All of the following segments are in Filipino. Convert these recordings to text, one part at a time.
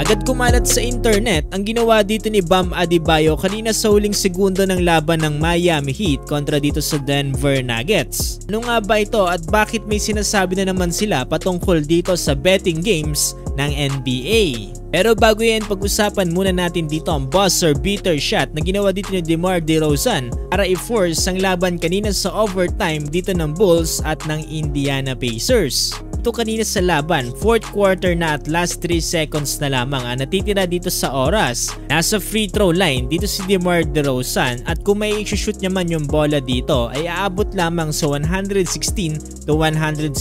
Agad kumalat sa internet ang ginawa dito ni Bam Adebayo kanina sa huling segundo ng laban ng Miami Heat kontra dito sa Denver Nuggets. Ano nga ba ito at bakit may sinasabi na naman sila patungkol dito sa betting games ng NBA? Pero bago yan, pag-usapan muna natin dito ang buzzer beater shot na ginawa dito ni DeMar DeRozan para i-force ang laban kanina sa overtime dito ng Bulls at ng Indiana Pacers. Ito kanina sa laban, 4th quarter na at last 3 seconds na lamang ang natitira dito sa oras. Nasa free throw line dito si DeMar DeRozan at kung may i-shoot niya man yung bola dito ay aabot lamang sa 116 to 117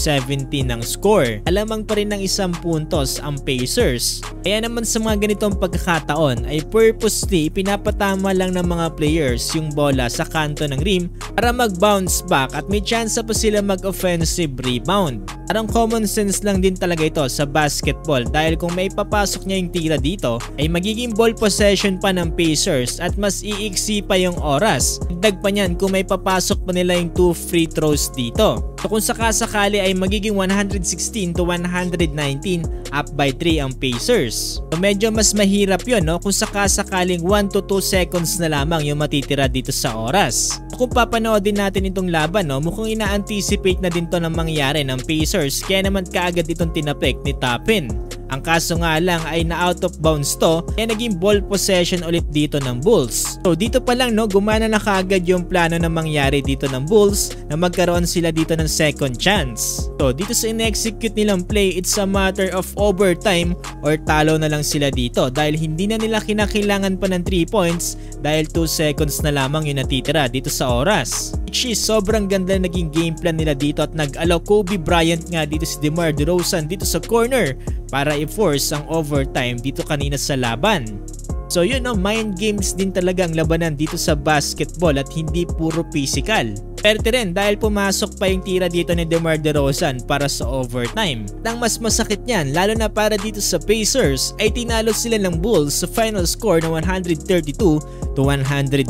ng score. Alamang pa rin ng 1 puntos ang Pacers. Kaya naman sa mga ganitong pagkakataon ay purposely pinapatama lang ng mga players yung bola sa kanto ng rim para mag-bounce back at may chance pa sila mag-offensive rebound. Parang common sense lang din talaga ito sa basketball dahil kung may papasok niya yung tira dito ay magiging ball possession pa ng Pacers at mas iiksi pa yung oras. Dagdag pa niyan kung may papasok pa nila yung 2 free throws dito. So kung sakasakali ay magiging 116 to 119 up by 3 ang Pacers. So medyo mas mahirap yun no kung sakasakaling 1 to 2 seconds na lamang yung matitira dito sa oras. Kung papanoodin natin itong laban no, mukhang ina-anticipate na din to ng mangyari ng Pacers kaya naman kaagad itong tinapik ni Toppin. Ang kaso nga lang ay na out of bounds to kaya naging ball possession ulit dito ng Bulls. So dito pa lang no, gumana na kaagad yung plano na mangyari dito ng Bulls na magkaroon sila dito ng second chance. So dito sa in-execute nilang play, it's a matter of overtime or talo na lang sila dito dahil hindi na nila kinakailangan pa ng 3 points dahil 2 seconds na lamang yung natitira dito sa oras. Which is sobrang ganda naging game plan nila dito at nag-allow Kobe Bryant nga dito si DeMar DeRozan dito sa corner para i-force ang overtime dito kanina sa laban. So yun no, mind games din talaga ang labanan dito sa basketball at hindi puro physical. Pero rin dahil pumasok pa yung tira dito ni DeMar DeRozan para sa overtime. Ang mas masakit niyan lalo na para dito sa Pacers ay tinalo sila ng Bulls sa final score na 132 to 129.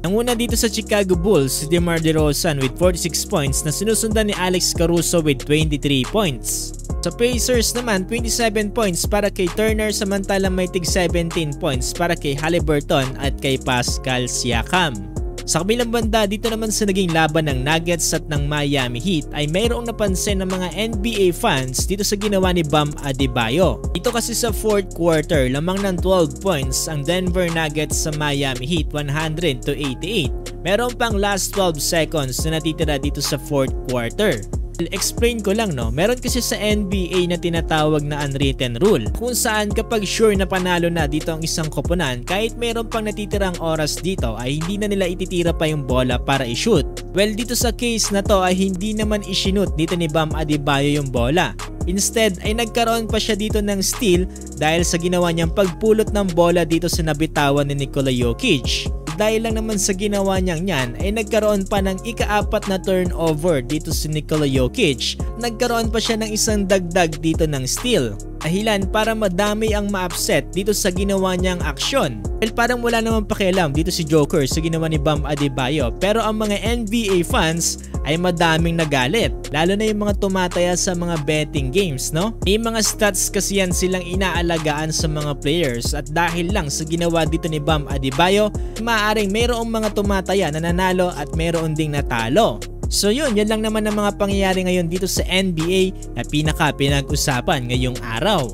Nanguna dito sa Chicago Bulls si DeMar DeRozan with 46 points na sinusundan ni Alex Caruso with 23 points. Sa Pacers naman, 27 points para kay Turner samantalang may tig 17 points para kay Haliburton at kay Pascal Siakam. Sa kabilang banda, dito naman sa naging laban ng Nuggets at ng Miami Heat ay mayroong napansin ng mga NBA fans dito sa ginawa ni Bam Adebayo. Ito kasi sa 4th quarter, lamang ng 12 points ang Denver Nuggets sa Miami Heat 100 to 88. Meron pang last 12 seconds na natitira dito sa 4th quarter. Explain ko lang no, meron kasi sa NBA na tinatawag na unwritten rule kung saan kapag sure na panalo na dito ang isang koponan kahit meron pang natitirang oras dito ay hindi na nila ititira pa yung bola para i-shoot. Well dito sa case na to ay hindi naman i-shoot dito ni Bam Adebayo yung bola. Instead ay nagkaroon pa siya dito ng steal dahil sa ginawa niyang pagpulot ng bola dito sa nabitawan ni Nikola Jokic. Dahil lang naman sa ginawa niyang yan ay nagkaroon pa ng ika-4 na turnover dito si Nikola Jokic. Nagkaroon pa siya ng isang dagdag dito ng steal. Dahilan para madami ang ma-upset dito sa ginawa niyang aksyon. Well, parang wala namang pakialam dito si Joker sa ginawa ni Bam Adebayo pero ang mga NBA fans ay madaming nagalit. Lalo na yung mga tumataya sa mga betting games, no? May mga stats kasi yan silang inaalagaan sa mga players at dahil lang sa ginawa dito ni Bam Adebayo, maaaring mayroong mga tumataya na nanalo at mayroon ding natalo. So yun lang naman ang mga pangyayari ngayon dito sa NBA na pinag-usapan ngayong araw.